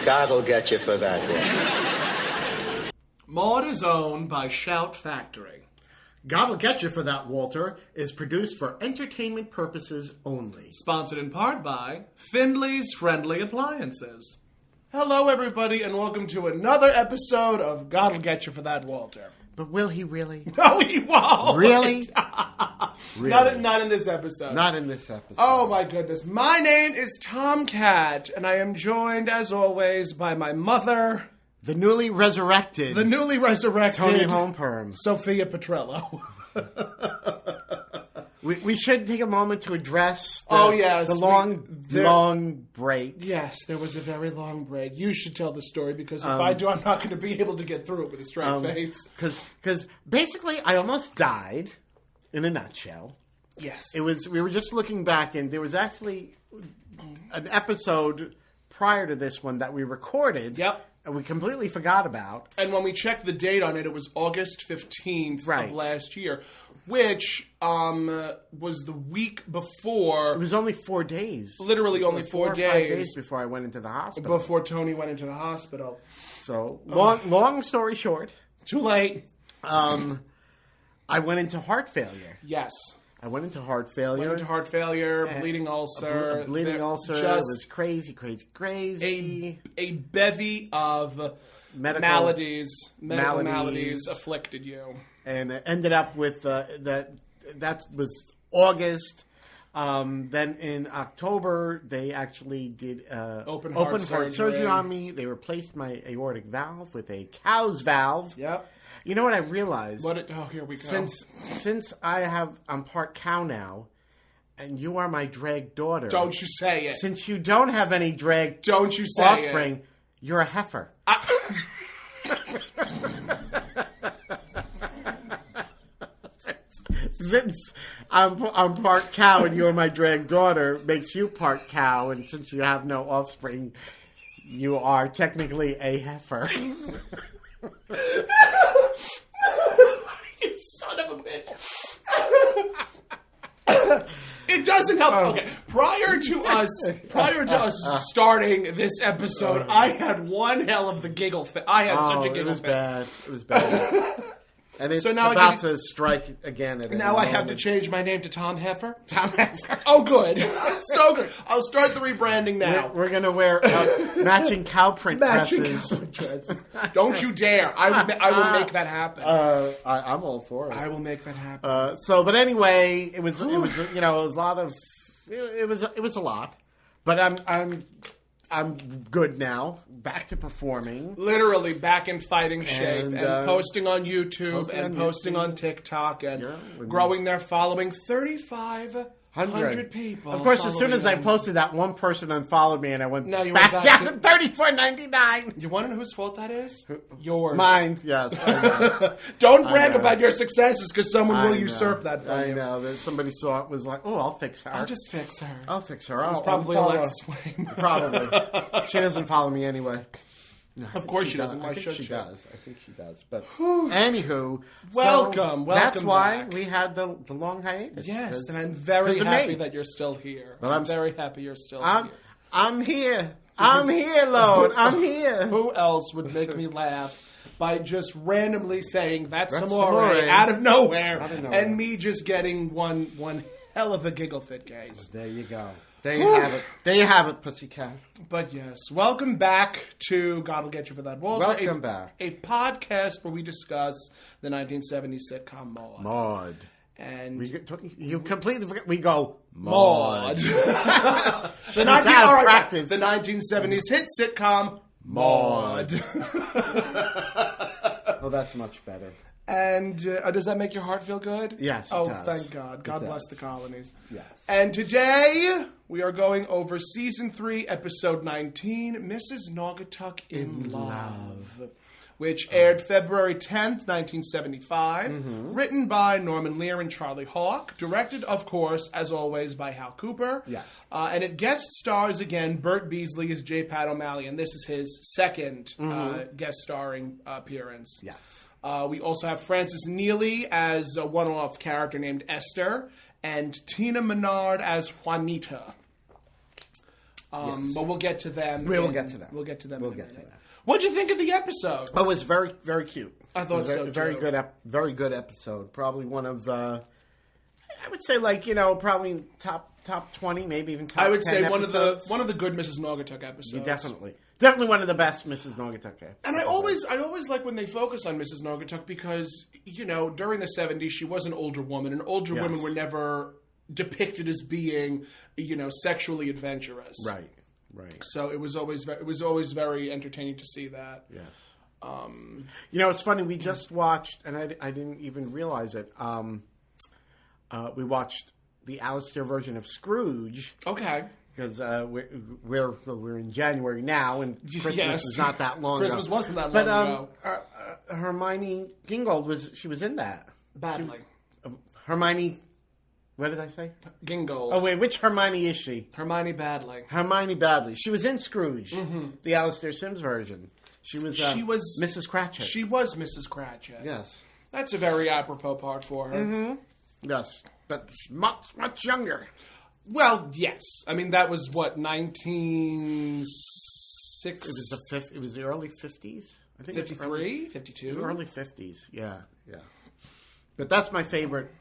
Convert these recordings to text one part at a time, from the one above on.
God'll get you for that one. Maude is owned by Shout Factory. God'll Get You for That, Walter, is produced for entertainment purposes only. Sponsored in part by Findley's Friendly Appliances. Hello, everybody, and welcome to another episode of God'll Get You for That, Walter. But will he really? No, he won't. Really? Really? Not in this episode. Not in this episode. Oh, my goodness. My name is Tom Catt, and I am joined, as always, by my mother... The newly resurrected... Toni Homeperm. Sophia Petrello. We should take a moment to address the long break. Yes, there was a very long break. You should tell the story, because if I do, I'm not going to be able to get through it with a straight face. Because basically, I almost died, in a nutshell. Yes. We were just looking back, and there was actually an episode prior to this one that we recorded. Yep. And we completely forgot about. And when we checked the date on it was August 15th of last year, which was the week before. It was only 4 days. Literally only 4 days. 5 days before I went into the hospital. Before Toni went into the hospital. So, long story short. Too late. I went into heart failure. Yes. I went into heart failure. Bleeding ulcer. A bleeding ulcer. It was crazy. A bevy of medical maladies afflicted you. And it ended up with that was August. Then in October, they actually did open heart surgery on me. They replaced my aortic valve with a cow's valve. Yep. You know what I realized? Here we go. Since I'm part cow now, and you are my drag daughter. Don't you say it. Since you don't have any drag don't you say offspring, you're a heifer. Since I'm part cow and you're my drag daughter, makes you part cow, and since you have no offspring, you are technically a heifer. You son of a bitch. It doesn't help. Okay, prior to us starting this episode, I had one hell of the giggle fit. I had such a giggle fit. It was bad. And it's now about to strike again. Now I have to change my name to Tom Heifer? Tom Heifer. Oh, good. So good. I'll start the rebranding now. We're going to wear matching cow print dresses. Don't you dare. I will make that happen. I'm all for it. I will make that happen. But anyway, it was a lot of, it was a lot. But I'm good now. Back to performing. Literally back in fighting shape. And posting on YouTube posting on TikTok and growing their following. 3,500 people. Of course, as soon as I posted that, one person unfollowed me and I went back down to $34.99. You want to know whose fault that is? Yours. Mine, yes. Don't brag about your successes because someone will usurp that from you. I know. Somebody saw it was like, oh, I'll fix her. I'll just fix her. I'll fix her. It was probably Alexis Wayne. Probably. She doesn't follow me anyway. No, of course she doesn't. I think she does. But welcome. That's why back. We had the long hiatus. Yes, and I'm very happy that you're still here. But I'm very happy you're still here. I'm here. I'm here, Lord. I'm here. Who else would make me laugh by just randomly saying that's amore out of nowhere, and me just getting one hell of a giggle fit, guys. There you go. There you have it. There you have it, pussycat. But yes, welcome back to God'll Get You for That, Walter. Welcome back. A podcast where we discuss the 1970s sitcom Maude. Maude. And you completely forget. We go Maude. The 1970s hit sitcom Maude. Oh, that's much better. And does that make your heart feel good? Yes, it does. Thank God. God bless the colonies. Yes. And today, we are going over Season 3, Episode 19, Mrs. Naugatuck in Love, which aired February 10th, 1975, written by Norman Lear and Charlie Hawke, directed, of course, as always, by Hal Cooper. Yes. And it guest stars, again, Bert Beasley as J. Pat O'Malley, and this is his second guest starring appearance. Yes. We also have Frances Neely as a one-off character named Esther, and Tina Menard as Juanita. But we'll get to them. We'll get to them. We'll get to them. We'll get to that. What'd you think of the episode? Oh, it was very, very cute. I thought so, too. Very good, very good episode. Probably one of the, I would say, like, probably top 20, maybe even top 10 I would say episodes. one of the good Mrs. Naugatuck episodes. Yeah, definitely one of the best Mrs. Naugatuck episodes. And I always like when they focus on Mrs. Naugatuck because during the 70s she was an older woman, and older women were never depicted as being sexually adventurous. Right. So it was always very entertaining to see that. Yes. It's funny. We just watched, and I didn't even realize it. We watched the Alistair version of Scrooge. Okay. Because we're in January now, and Christmas is not that long Christmas ago. wasn't that long ago. Hermione Gingold was in that. Badly. Hermione. What did I say? Gingold. Oh, wait, which Hermione is she? Hermione Badley. Hermione Badley. She was in Scrooge, the Alistair Sims version. She was Mrs. Cratchit. She was Mrs. Cratchit. Yes. That's a very apropos part for her. Mm-hmm. Yes, but much younger. Well, yes. I mean, that was, what, 1906? It was the early 50s? I think 53? 52? Early 50s, yeah. But that's my favorite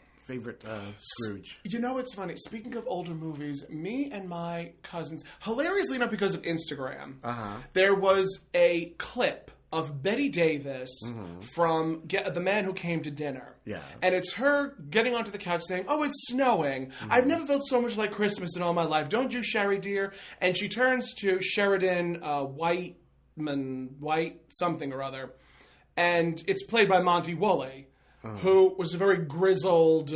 Scrooge. It's funny. Speaking of older movies, me and my cousins, hilariously enough because of Instagram, there was a clip of Bette Davis from The Man Who Came to Dinner. Yeah. And it's her getting onto the couch saying, "Oh, it's snowing. I've never felt so much like Christmas in all my life. Don't you, Sherry dear?" And she turns to Sheridan White something or other. And it's played by Monty Woolley, who was a very grizzled,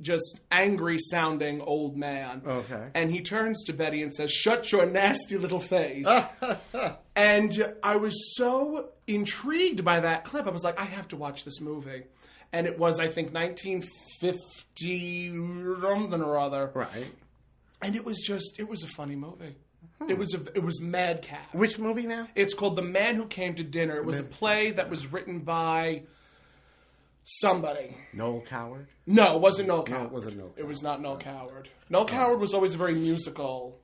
just angry-sounding old man. Okay. And he turns to Betty and says, "Shut your nasty little face." And I was so intrigued by that clip. I was like, I have to watch this movie. And it was, I think, 1950 something or other. Right. And it was a funny movie. It was madcap. Which movie now? It's called The Man Who Came to Dinner. It was a play that was written by somebody. Noel Coward? No, it wasn't Noel Coward. No, it wasn't Noel Coward. It was not Noel Coward. Noel Coward was always a very musical,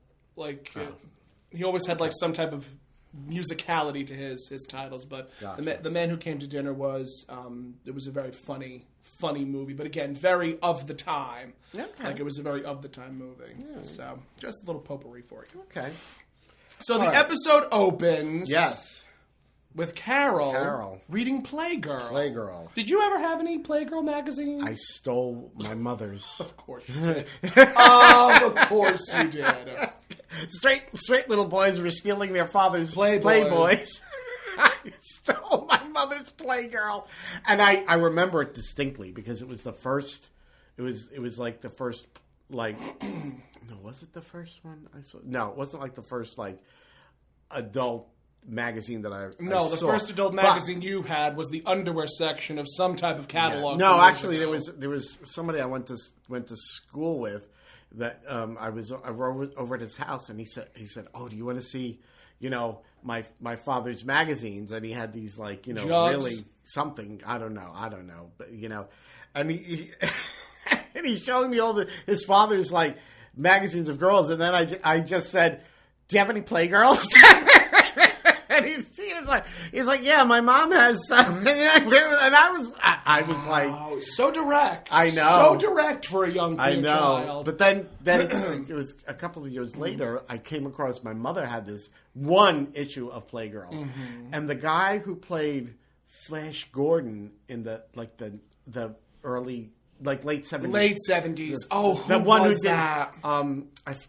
he always had some type of musicality to his titles. But Gotcha. the Man Who Came to Dinner was it was a very funny movie, but again, very of the time. Okay. It was a very of the time movie. Yeah. So just a little potpourri for you. Okay. So the episode opens. Yes. With Carol reading Playgirl. Playgirl. Did you ever have any Playgirl magazines? I stole my mother's. Of course you did. Of course you did. Straight little boys were stealing their father's Playboys. I stole my mother's Playgirl, and I remember it distinctly because it was the first. It was like the first No, was it the first one I saw? No, it wasn't like the first adult magazine that I No, the saw. first adult magazine you had was the underwear section of some type of catalog. No, actually, there was somebody I went to school with that I was over at his house, and he said, "Oh, do you want to see, my father's magazines?" And he had these Jugs. really something I don't know, but and he and he showed me all his father's magazines of girls, and then I just said, "Do you have any Playgirls?" And he's like, "Yeah, my mom has some." And I was like, "Oh, so direct." I know, so direct for a young child. But then it was a couple of years later. I came across my mother had this one issue of Playgirl, and the guy who played Flash Gordon in the early. Late 70s. Late 70s. The one who did that? I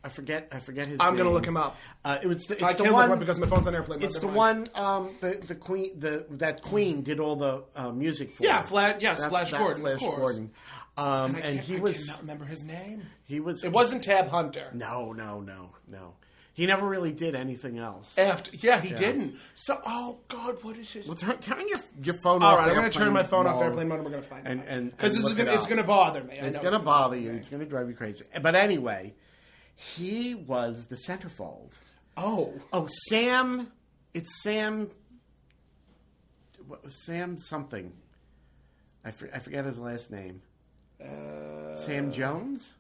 forget his name. I'm going to look him up. I can't look him up because my phone's on airplane. It's the one the queen that queen did all the music for. Yeah, Flash Gordon. Flash Gordon. And he was. I cannot remember his name. He was. It wasn't Tab Hunter. No. He never really did anything else. He didn't. So, oh God, what is his? Well, turn your phone off. All right, I'm going to turn my phone off airplane mode, and we're going to find it. Because it's going to bother me. It's going to bother you. It's going to drive you crazy. But anyway, he was the centerfold. Oh, Sam. It's Sam. What was Sam something? I forget his last name. Sam Jones.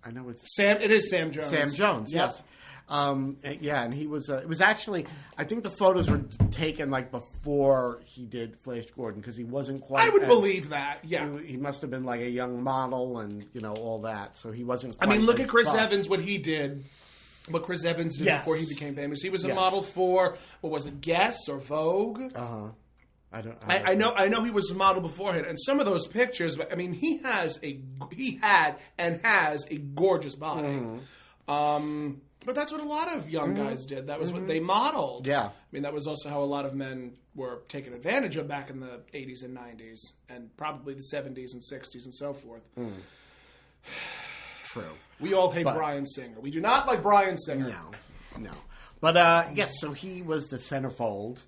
I know it's Sam. It is Sam Jones. Sam Jones. Yep. Yes. And he was. It was actually. I think the photos were taken like before he did Flash Gordon because he wasn't quite. I would believe that. Yeah. He must have been like a young model and all that. So he wasn't. Quite Look at Chris buff. Evans. What he did. What Chris Evans did Yes. before he became famous. He was a Yes. model for what was it? Guess or Vogue. I I know he was a model beforehand, and some of those pictures. He had and has a gorgeous body. But that's what a lot of young guys did. That was what they modeled. Yeah. That was also how a lot of men were taken advantage of back in the 80s and 90s, and probably the 70s and 60s and so forth. True. We all hate Bryan Singer. We do not like Bryan Singer. No. But yes, so he was the centerfold.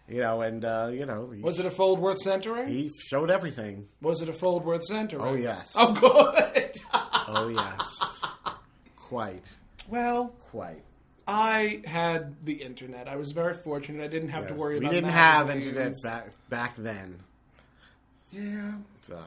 And Was it a fold worth centering? He showed everything. Was it a fold worth centering? Oh yes. Oh good. Oh yes. Quite. Well, Quite. I had the internet. I was very fortunate. I didn't have to worry about We didn't have magazines. internet back then. Yeah. So,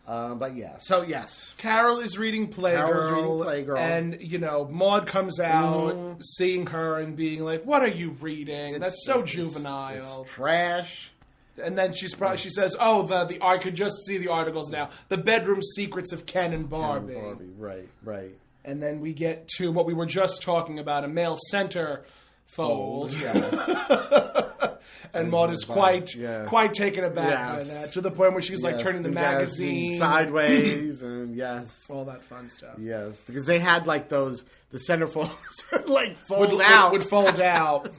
but yeah. So yes, Carol is reading Playgirl. And, Maude comes out seeing her and being like, what are you reading? That's so juvenile. It's trash. And then she says, oh, I could just see the articles now. The bedroom secrets of Ken and Barbie. Right. And then we get to what we were just talking about, a male center fold. And Maude is quite taken aback by that, to the point where she's like turning the magazine sideways and all that fun stuff. Yes, because they had like the centerfolds like would fold out.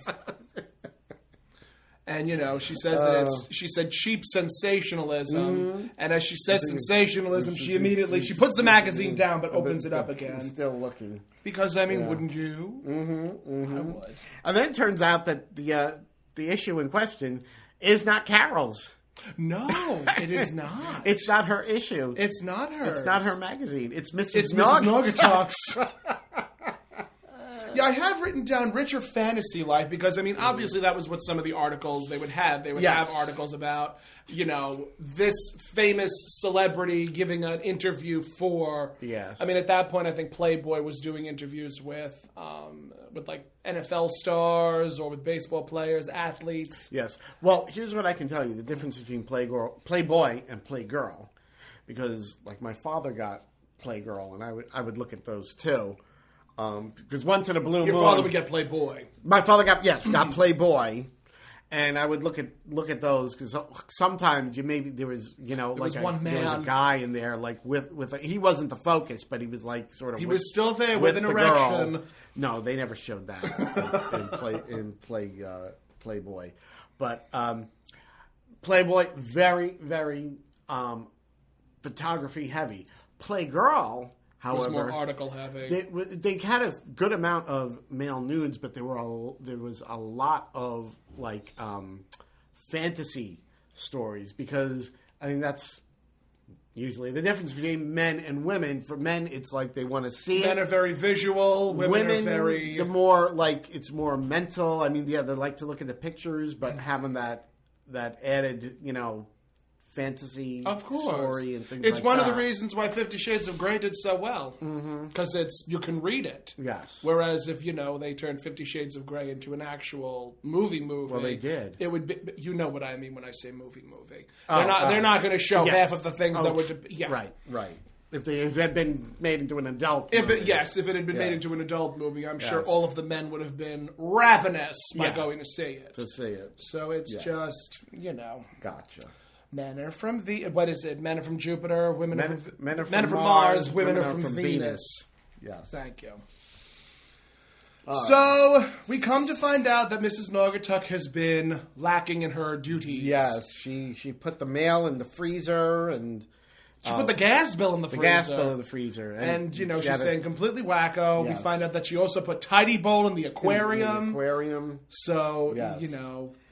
And, she says that she said cheap sensationalism. And as she says sensationalism, she puts the magazine down but opens it up again. Still looking. Because, wouldn't you? I would. And then it turns out that the issue in question is not Carol's. No, it is not. It's not her issue. It's not her. It's not her magazine. It's Mrs. It's Mrs. Naugatuck's. Yeah, I have written down richer fantasy life because, obviously that was what some of the articles they would have. They would have articles about, this famous celebrity giving an interview for... Yes. At that point, I think Playboy was doing interviews with like NFL stars or with baseball players, athletes. Yes. Well, here's what I can tell you. The difference between Playboy and Playgirl. Because, like, my father got Playgirl, and I would look at those, too. Because once in a blue moon... Your father would get Playboy. My father got Playboy. And I would look at those because sometimes there was one man. There was a guy in there like with he wasn't the focus, but he was like sort of he was still there with an erection. Girl. No, they never showed that in Playboy, but Playboy very very photography heavy. Playgirl, however, was more article heavy. They had a good amount of male nudes, but there was a lot of like fantasy stories because I think that's usually the difference between men and women. For men, it's like they want to see Men it. are very visual. Women are very... The more like it's more mental. They like to look at the pictures, but having that added, fantasy story and things like that. It's one of the reasons why 50 Shades of Grey did so well. Because you can read it. Yes. Whereas if, they turned 50 Shades of Grey into an actual movie. Well, they did. It would be, what I mean when I say movie. They're not going to show half of the things that would... Yeah. Right. If it had been made into an adult movie. If it had been made into an adult movie, I'm sure all of the men would have been ravenous by going to see it. So it's just, Gotcha. Men are from what is it? Men are from Jupiter. Men are from Mars. Women are from Venus. Yes. Thank you. So we come to find out that Mrs. Naugatuck has been lacking in her duties. Yes, she put the mail in the freezer and she put the gas bill in the freezer. And she's saying completely wacko. Yes. We find out that she also put Tidy Bowl in the aquarium. So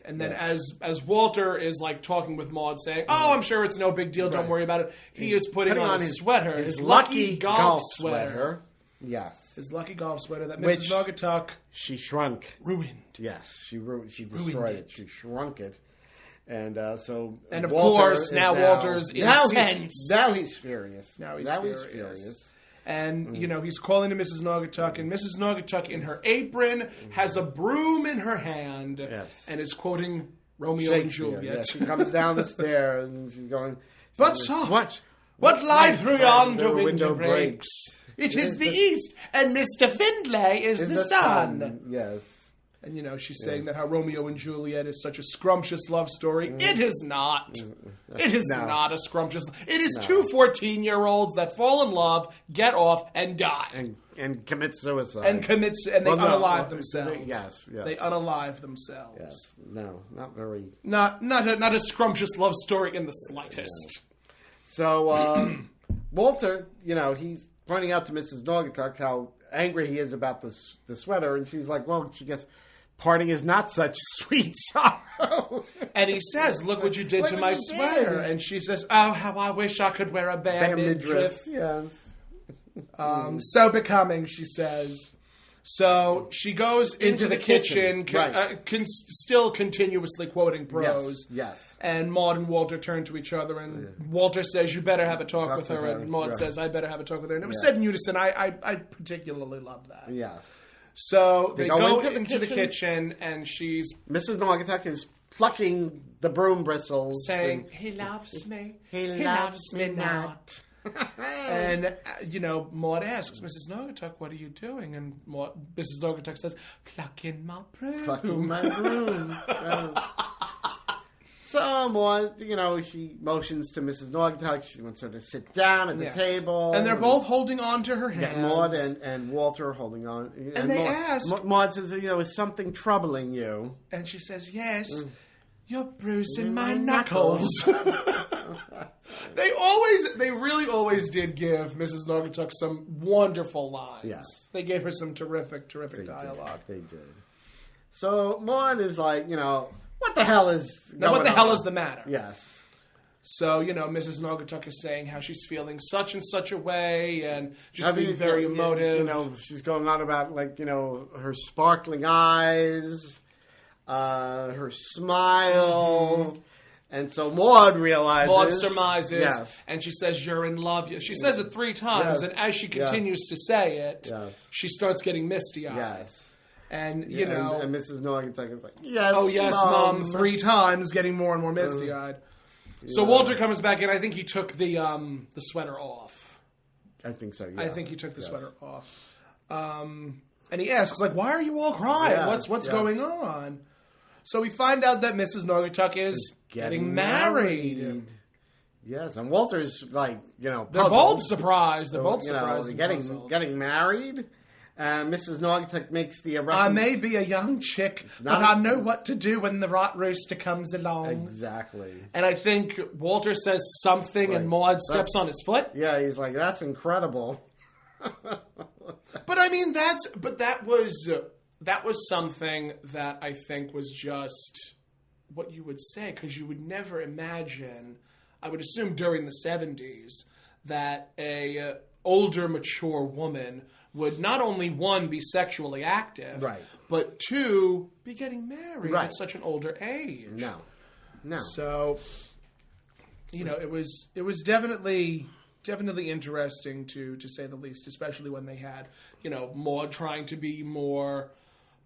And then as Walter is like talking with Maude saying, oh, I'm sure it's no big deal, don't worry about it. He is putting on his sweater, his lucky golf sweater. Yes. His lucky golf sweater that Mrs. Naugatuck... She shrunk. Ruined. Yes, she destroyed it. She shrunk it. And so... And of course, Walter's incensed. Now he's furious. Now he's furious. And, he's calling to Mrs. Naugatuck, and Mrs. Naugatuck, in her apron, has a broom in her hand, and is quoting Romeo and Juliet. Yeah, she comes down the stairs, and she's going... But soft, what light through yonder window breaks? It is the east, and Mr. Findlay is the sun. Yes. And, she's saying that how Romeo and Juliet is such a scrumptious love story. It is not. It is not a scrumptious. It is two 14-year-olds that fall in love, get off, and die. And commit suicide. And they unalive themselves. Yes. They unalive themselves. Yes. No, not very... Not a scrumptious love story in the slightest. No. So, Walter, he's pointing out to Mrs. Naugatuck how angry he is about the sweater, and she's like, well, she guess... Parting is not such sweet sorrow. And he says, look what you did to my sweater. And she says, oh, how I wish I could wear a bare midriff. Yes. So becoming, she says. So she goes into the kitchen still continuously quoting prose. Yes. And Maude and Walter turn to each other, and Walter says, you better have a talk with her. And Maude says, I better have a talk with her. And it was said in unison. I particularly love that. Yes. So they go into the kitchen, and she's... Mrs. Naugatuck is plucking the broom bristles. Saying, he loves me. He loves me not. And, Maude asks, Mrs. Naugatuck, what are you doing? And Mrs. Naugatuck says, plucking my broom. Plucking my broom. So Maude, she motions to Mrs. Naugatuck. She wants her to sit down at the table. And they're both holding on to her hands. Yeah, Maude and Walter holding on. And they ask... Maude says, is something troubling you? And she says, yes, you're bruising my knuckles. They really always did give Mrs. Naugatuck some wonderful lines. Yes. They gave her some terrific dialogue. They did. So Maude is like, what the hell is going on? What the hell is the matter? Yes. So, Mrs. Naugatuck is saying how she's feeling such and such a way and just being very emotive. She's going on about, her sparkling eyes, her smile. And so Maude realizes... Maude surmises, and she says, you're in love. She says it 3 times, and as she continues to say it, she starts getting misty-eyed. Yes. And, and Mrs. Naugatuck is like, yes, oh, yes, Mom, 3 times, getting more and more misty-eyed. So Walter comes back in. I think he took the sweater off. I think so, yeah. I think he took the sweater off. And he asks, why are you all crying? Yes, What's going on? So we find out that Mrs. Naugatuck is getting married. Yes, and Walter's puzzled. They're both surprised. They're both surprised. Getting married. Mrs. Naugatuck makes the reference. I may be a young chick, but I know what to do when the right rooster comes along. Exactly. And I think Walter says something, and Maude steps on his foot. Yeah, he's like, "That's incredible." But I mean, that was something that I think was just what you would say, because you would never imagine. I would assume during the 70s that a older, mature woman would not only, 1, be sexually active, but 2, be getting married at such an older age. No. So, it was definitely interesting to say the least, especially when they had, Maude trying to be more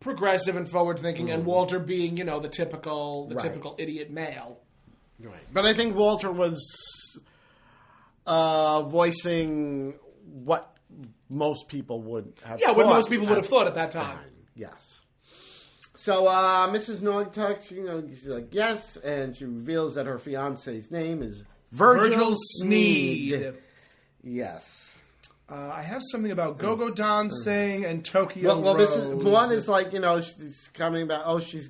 progressive and forward thinking, and Walter being, the typical idiot male. Right. But I think Walter was voicing what most people would have thought. What most people would have thought at that time. Yes. So Mrs. Naugatuck, she's like, yes, and she reveals that her fiancé's name is Virgil Sneed. Yes. I have something about go-go dancing and Tokyo Rose. One is like, she's coming back,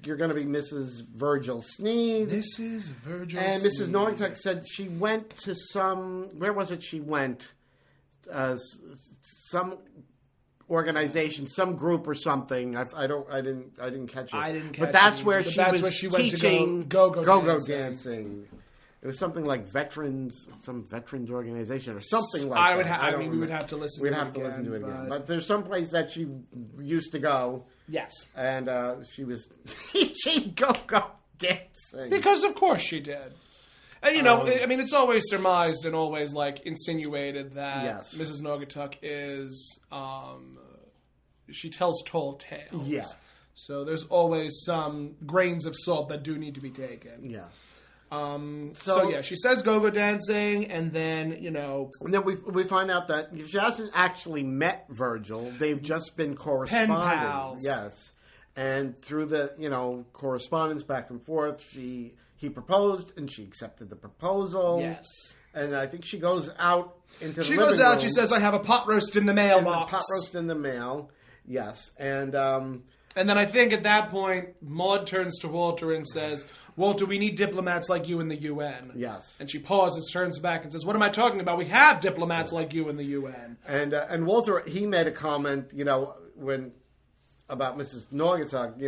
you're going to be Mrs. Virgil Sneed. This is Virgil And Sneed. Mrs. Naugatuck said she went to where was it she went? Some organization, some group or something. I didn't catch it. I didn't catch it. But that's where But she that's was where she went teaching to go-go dancing. It was something like some veterans organization or something like that. We would have to listen to it again. But there's some place that she used to go. Yes. And she was teaching go-go dancing. Because of course she did. And, I mean, it's always surmised and always, insinuated that Yes. Mrs. Naugatuck is, she tells tall tales. Yes. So there's always some grains of salt that do need to be taken. Yes. So she says go-go dancing, and then, And then we find out that she hasn't actually met Virgil. They've just been corresponding. Pen pals. Yes. And through the, correspondence back and forth, he proposed, and she accepted the proposal. Yes. And I think she goes out into the She living goes out, room. she says, I have a pot roast in the mailbox. Pot roast in the mail. Yes. And then I think at that point, Maude turns to Walter and says, Walter, we need diplomats like you in the UN. Yes. And she pauses, turns back, and says, what am I talking about? We have diplomats like you in the UN. And Walter, he made a comment, about Mrs. Naugatuck,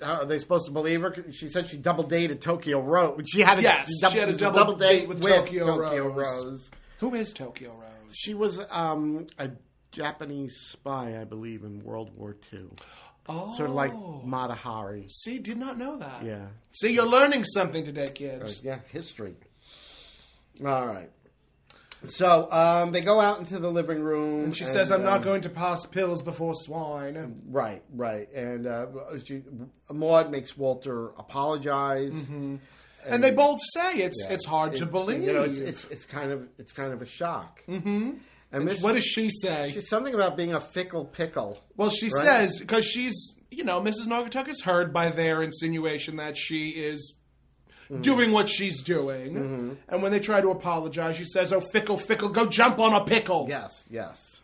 how are they supposed to believe her? She said she double dated Tokyo Rose. She had a double date with Tokyo Rose. Who is Tokyo Rose? She was a Japanese spy, I believe, in World War II. Oh. Sort of like Mata Hari. See, did not know that. Yeah. See, you're learning something today, kids. Yeah, history. All right. So they go out into the living room. And she says, I'm not going to pass pills before swine. Right. And Maude makes Walter apologize. Mm-hmm. And they both say it's hard to believe. It's kind of a shock. Mm-hmm. And what does she say? She's something about being a fickle pickle. Well, she says, because she's, Mrs. Naugatuck is heard by their insinuation that she is doing what she's doing. Mm-hmm. And when they try to apologize, she says, oh, fickle, go jump on a pickle. Yes.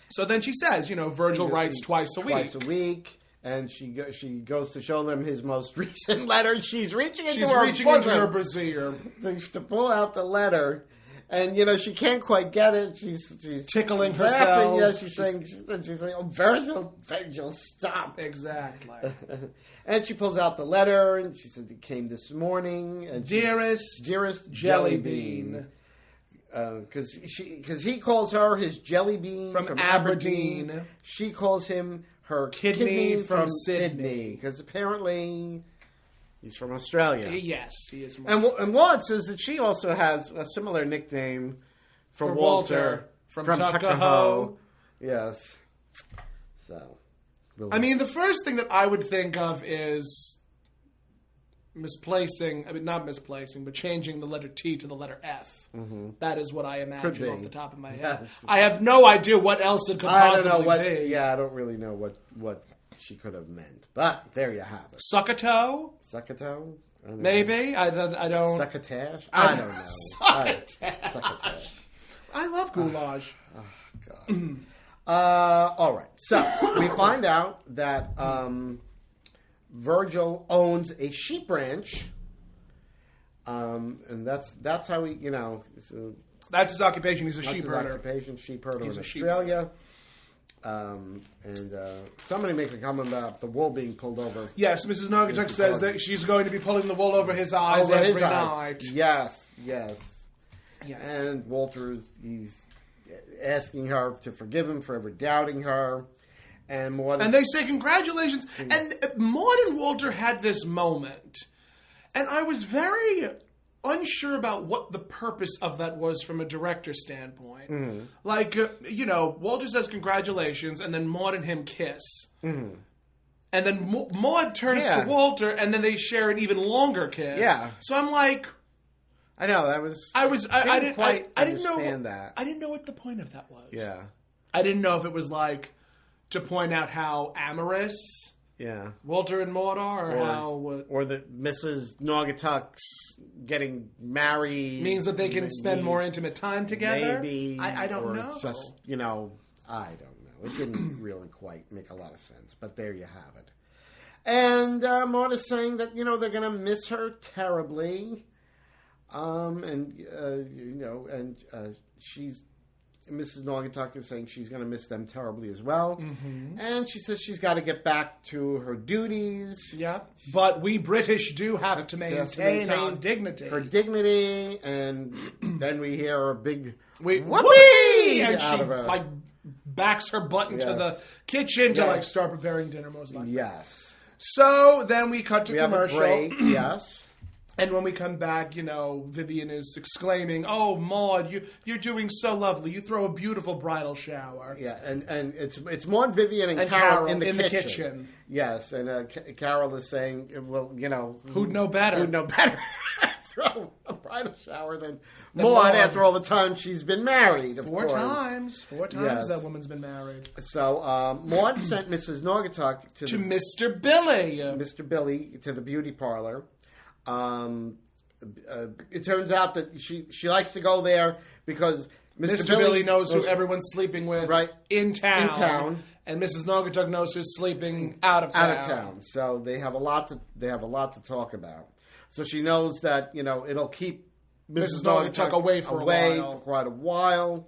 So then she says, Virgil writes twice a week. And she goes to show them his most recent letter. She's reaching into her brassiere to pull out the letter. And, she can't quite get it. She's tickling laughing. herself. Yeah, she's saying, oh, Virgil, stop. Exactly. And she pulls out the letter, and she said, it came this morning. And dearest Jelly Bean. Because he calls her his Jelly Bean from Aberdeen. She calls him her kidney from Sydney. Because apparently he's from Australia. Yes, he is. And Maude says that she also has a similar nickname for Walter from Tuckahoe. Yes. So. I mean, the first thing that I would think of is not misplacing, but changing the letter T to the letter F. Mm-hmm. That is what I imagine off the top of my head. Yes. I have no idea what else it could possibly be. Yeah, I don't really know what she could have meant. But there you have it. Succotoe? Maybe? I don't... Succotash? I don't know. Succotash. I love goulash. Oh, God. All right. So, we find out that Virgil owns a sheep ranch. And that's how he, So that's his occupation. He's a sheep herder. Sheep herder in Australia. Somebody makes a comment about the wool being pulled over. Yes, Mrs. Naugatuck says that she's going to be pulling the wool over his eyes every night. Yes. And Walter's, he's asking her to forgive him for ever doubting her. And they say congratulations. And Maude and Walter had this moment. And I was very unsure about what the purpose of that was from a director standpoint. Mm-hmm. Walter says congratulations, and then Maude and him kiss. Mm-hmm. And then Maude turns to Walter, and then they share an even longer kiss. Yeah. So I'm like... I know, that was... I didn't quite understand that. I didn't know what the point of that was. Yeah. I didn't know if it was to point out how amorous... Yeah, Walter and Maude are, or that Mrs. Naugatuck's getting married means that they can spend more intimate time together. Maybe I don't know. It's just I don't know. It didn't really quite make a lot of sense, but there you have it. And Maude is saying that they're going to miss her terribly, she's. Mrs. Naugatuck is saying she's going to miss them terribly as well. Mm-hmm. And she says she's got to get back to her duties. Yeah. But we British do have to maintain our dignity. Her dignity. And then we hear a big whoopee! And she backs her butt into the kitchen to start preparing dinner most likely. Yes. So then we cut to commercial. Have a break. Yes. And when we come back, Vivian is exclaiming, "Oh, Maude, you're doing so lovely. You throw a beautiful bridal shower." Yeah, and it's Maude, Vivian, and Carol in the kitchen. kitchen. Yes, and Carol is saying, "Well, who'd know better? Who'd know better? Throw a bridal shower than Maude after all the time she's been married. Of Four course. times Yes. that woman's been married. So Maude sent Mrs. Naugatuck to Mr. Billy. Mr. Billy to the beauty parlor. It turns out that she likes to go there because Mr. Billy knows who everyone's sleeping with in town. And Mrs. Naugatuck knows who's sleeping out of town. So they have a lot to talk about. So she knows that it'll keep Mrs. Naugatuck away for quite a while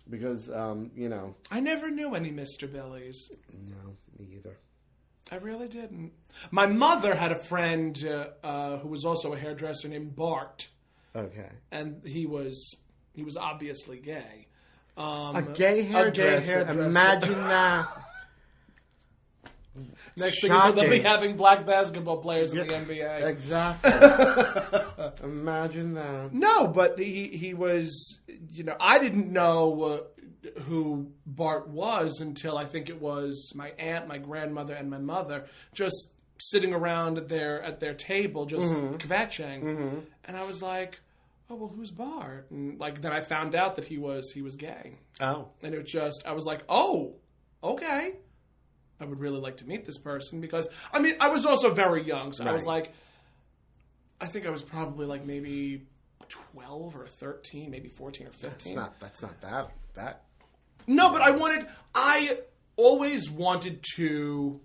because I never knew any Mr. Billys. No, me either. I really didn't. My mother had a friend who was also a hairdresser named Bert. Okay. And he was obviously gay. A gay hairdresser. Imagine that. Next thing you know, they'll be having black basketball players in the NBA. Exactly. Imagine that. No, but he was, I didn't know who Bart was until I think it was my aunt, my grandmother, and my mother just sitting around at their table, just kvetching. Mm-hmm. And I was like, oh, well, who's Bart? And then I found out that he was gay. Oh. And it was just, I was like, oh, okay. I would really like to meet this person because, I was also very young. So I was like, I think I was probably maybe 12 or 13, maybe 14 or 15. That's not that. No, but I always wanted to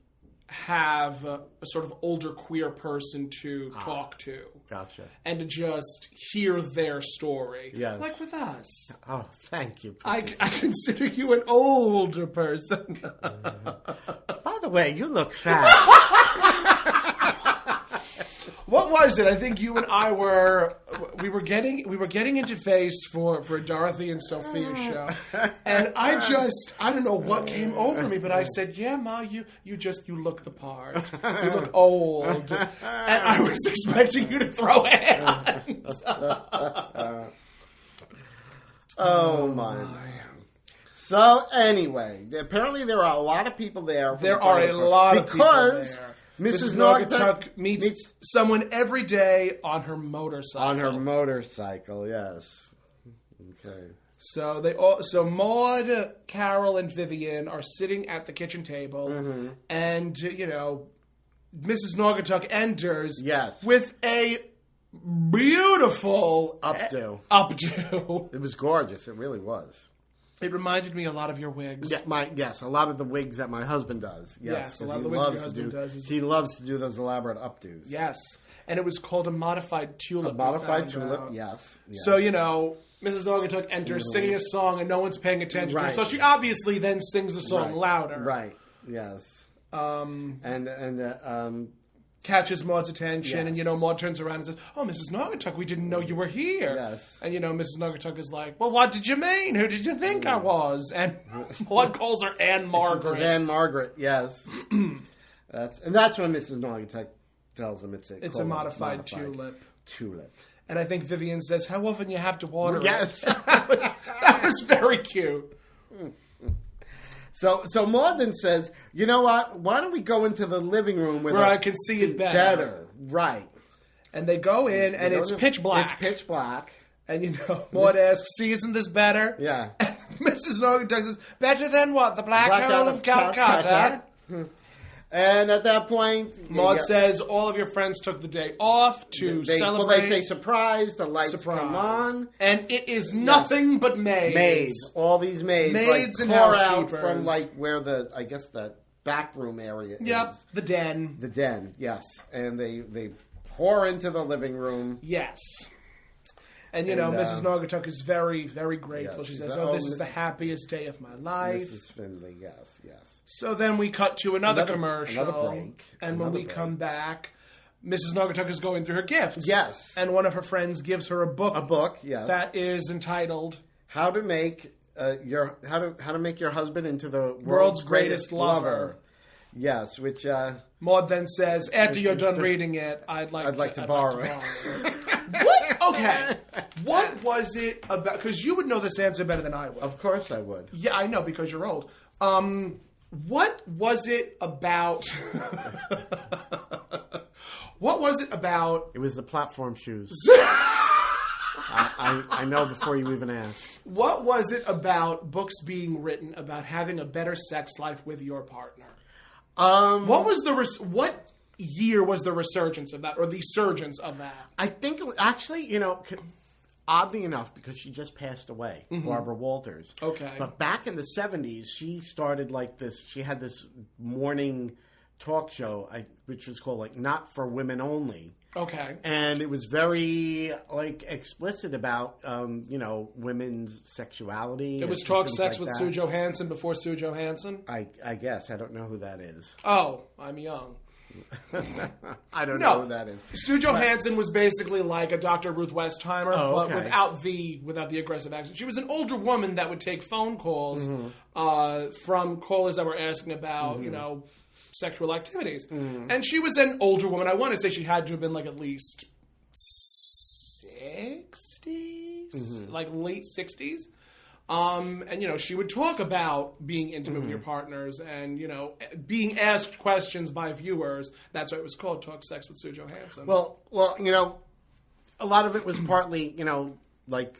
have a sort of older queer person to talk to. Gotcha. And to just hear their story. Yes. Like with us. Oh, thank you. I consider you an older person. By the way, you look fat. What was it? I think you and I were getting into face for Dorothy and Sophia's show, and I don't know what came over me, but I said, "Yeah, Ma, you look the part. You look old," and I was expecting you to throw hands. Oh my. So anyway, apparently there are a lot of people there. There are a lot of people there. Mrs. Naugatuck meets someone every day on her motorcycle. On her motorcycle, yes. Okay. So Maude, Carol, and Vivian are sitting at the kitchen table, and Mrs. Naugatuck enters with a beautiful updo. It was gorgeous. It really was. It reminded me a lot of your wigs. Yes, a lot of the wigs that my husband does. Yes, a lot of the wigs your husband does. He loves to do those elaborate updos. Yes, and it was called a modified tulip. A modified tulip, yes. So, Mrs. Naugatuck enters singing a song and no one's paying attention to her. So she obviously then sings the song louder. Right, yes. Catches Maude's attention, and Maude turns around and says, "Oh, Mrs. Naugatuck, we didn't know you were here." Yes. And Mrs. Naugatuck is like, "Well, what did you mean? Who did you think I was?" And Maude calls her Anne Margaret. Anne Margaret, yes. That's when Mrs. Naugatuck tells him it's a modified tulip. Tulip. And I think Vivian says, "How often you have to water it?" Yes. that was very cute. So Maude then says, "You know what? Why don't we go into the living room where I can see it better?" Right. And they go in, and it's pitch black. It's pitch black. And Maude asks, "See, isn't this better?" Yeah. And Mrs. Naugatuck says, "Better than what? The Black Hole of Calcutta?" And at that point, Maude says, "All of your friends took the day off to celebrate." Well, they say surprise. The lights come on, and it is nothing but maids. Maids, all these maids, and pour housekeepers out from where the back room area is. Yep, the den. The den, yes, and they pour into the living room. Yes. And, Mrs. Naugatuck is very, very grateful. Yes, she says, this is the happiest day of my life. Mrs. Findlay, yes. So then we cut to another commercial. Another break. And when we come back, Mrs. Naugatuck is going through her gifts. Yes. And one of her friends gives her a book. A book, yes. That is entitled How to Make Your Husband into the World's Greatest Lover. Yes, which Maude then says, after you're done reading it, I'd like to borrow it. What? Okay. What was it about? Because you would know this answer better than I would. Of course I would. Yeah, I know, because you're old. What was it about? What was it about? It was the platform shoes. I know before you even ask. What was it about books being written about having a better sex life with your partner? What was what year was the resurgence of that, or the surgence of that? I think actually, oddly enough, because she just passed away, Barbara Walters. Okay. But back in the 70s, she started she had this morning talk show, which was called Not for Women Only. Okay. And it was very explicit about women's sexuality. It was Talk Sex with Sue Johansson before Sue Johansson? I guess. I don't know who that is. Oh, I'm young. I don't know who that is. Sue Johansson was basically like a Dr. Ruth Westheimer, but okay. without the aggressive accent. She was an older woman that would take phone calls from callers that were asking about, sexual activities. And she was an older woman. I want to say she had to have been at least 60s, late 60s. And, she would talk about being intimate with your partners and, being asked questions by viewers. That's why it was called Talk Sex with Sue Johansson. Well, a lot of it was partly, like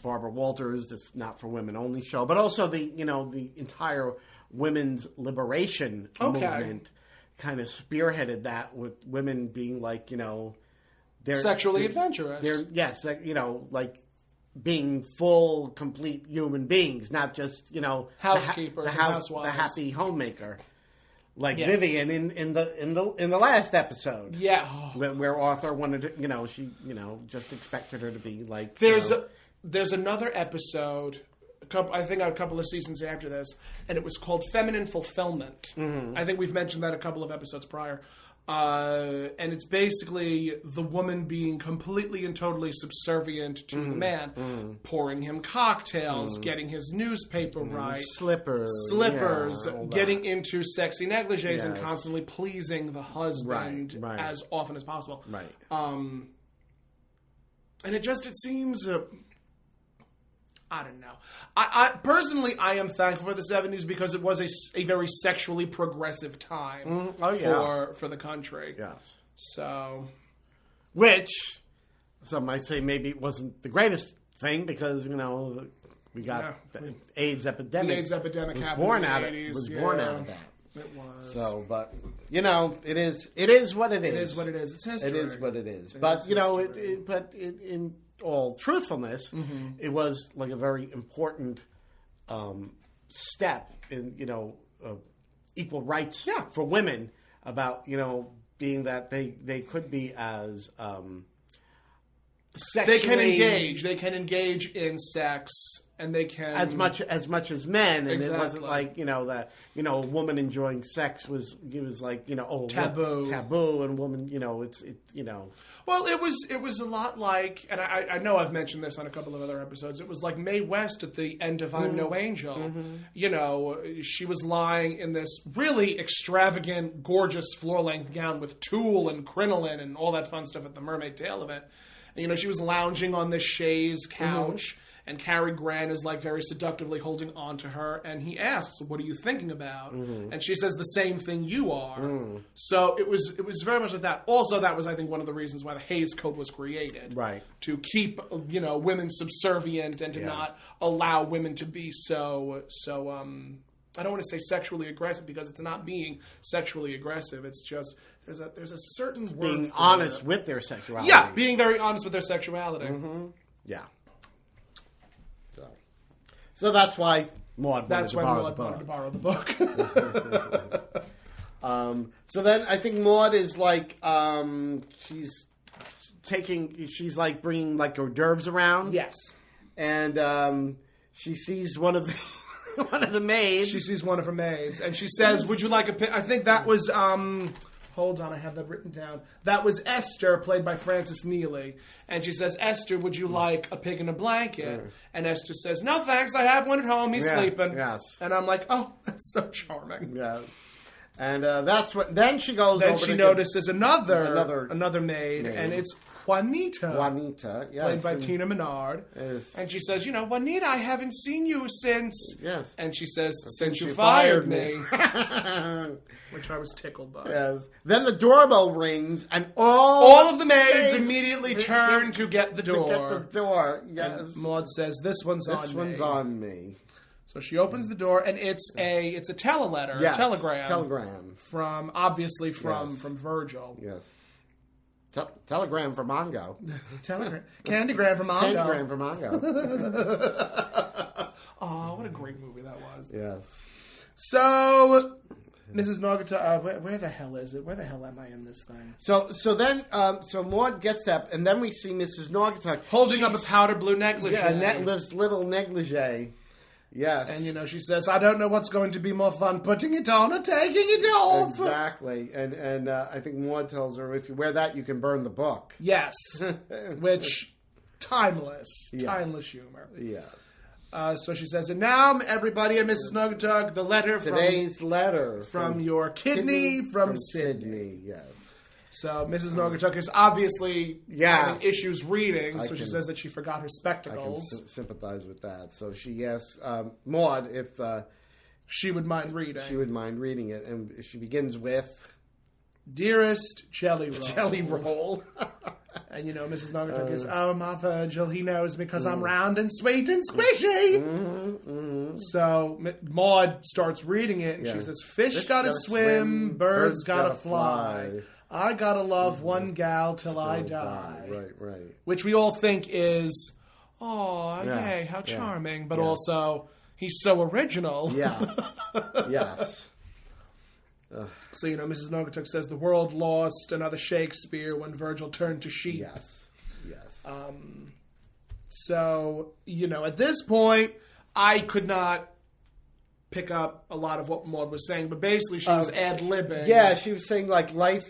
Barbara Walters, this Not for Women Only show, but also the entire women's liberation movement kind of spearheaded that, with women being they're sexually adventurous. Being full, complete human beings, not just housekeepers, housewives, the happy homemaker, Vivian in the last episode. Yeah, where Arthur wanted to, she just expected her to be like. There's another episode. I think a couple of seasons after this, and it was called Feminine Fulfillment. I think we've mentioned that a couple of episodes prior. And it's basically the woman being completely and totally subservient to the man, pouring him cocktails, getting his newspaper right, slippers, getting into sexy negligees, and constantly pleasing the husband as often as possible. Right. And it seems. I don't know. I personally, I am thankful for the 70s because it was a very sexually progressive time for the country. Yes. So, which some might say maybe it wasn't the greatest thing because we got the AIDS epidemic. The AIDS epidemic was happened born in the out 80s. Was born out of that. It was. So, but it is what it is. It is what it is. It's history. It is what it is. But in all truthfulness, it was a very important step in equal rights for women, about being that they could be as sexually, they can engage in sex, and they can as much as men, and exactly. It wasn't that a woman enjoying sex was taboo, and woman Well, it was a lot like, and I know I've mentioned this on a couple of other episodes. It was like Mae West at the end of I'm No Angel. She was lying in this really extravagant, gorgeous floor-length gown with tulle and crinoline and all that fun stuff at the mermaid tail of it. And, she was lounging on this chaise couch. And Cary Grant is very seductively holding on to her, and he asks, "What are you thinking about?" And she says, "The same thing you are." So it was very much like that. Also, that was, I think, one of the reasons why the Hays Code was created, right? To keep women subservient and to not allow women to be so. I don't want to say sexually aggressive because it's not being sexually aggressive. It's just there's a certain word being honest with their sexuality. Yeah, being very honest with their sexuality. Yeah. So that's why Maude wanted to borrow the book. So then I think Maude is she's bringing hors d'oeuvres around. Yes. And she sees one of the maids. She sees one of her maids, and she says, "Would you like a pig?" I think that was hold on, I have that written down. That was Esther, played by Frances Neely. And she says, "Esther, would you like a pig in a blanket?" And Esther says, "No, thanks. I have one at home. He's sleeping." Yes. And I'm like, oh, that's so charming. Yeah. And that's what. Then she goes. Then over she to notices another maid, and it's Juanita. Juanita, yes, played by Tina Menard. Yes. And she says, Juanita, I haven't seen you since. Yes. And she says, since you fired me. Which I was tickled by. Yes. Then the doorbell rings, and all of the maids immediately turn to get the door. To get the door, yes. And Maude says, this one's on me. So she opens the door, and it's a teleletter, a telegram. Telegram. From Virgil. Yes. Telegram for Mongo. Candygram for Mongo. Candygram for Mongo. Oh, what a great movie that was. Yes. So, Mrs. Naugatuck, where the hell is it? Where the hell am I in this thing? So then Maude gets up, and then we see Mrs. Naugatuck holding up a powder blue negligee. Yeah, this little negligee. Yes. And, she says, I don't know what's going to be more fun, putting it on or taking it off. Exactly. And I think Maude tells her, if you wear that, you can burn the book. Yes. Which, timeless humor. Yes. So she says, and now, everybody, and Mrs. Naugatuck, the letter Today's letter. From your kidney from Sydney. Yes. So Mrs. Naugatuck is obviously having issues reading, so she says that she forgot her spectacles. I can sympathize with that. So she asks Maude if she would mind reading. She would mind reading it, and she begins with, "Dearest Jelly Roll." Jelly Roll. And Mrs. Naugatuck is, oh, my Virgil, he knows because I'm round and sweet and squishy. So Maude starts reading it, and she says, Fish gotta swim, birds gotta fly. I gotta love one gal till I die. Right. Which we all think is, yay, how charming. But also, he's so original. Yeah. Yes. So, Mrs. Naugatuck says, the world lost another Shakespeare when Virgil turned to sheep. Yes. So, at this point, I could not pick up a lot of what Maude was saying, but basically she was ad-libbing. Yeah, she was saying, life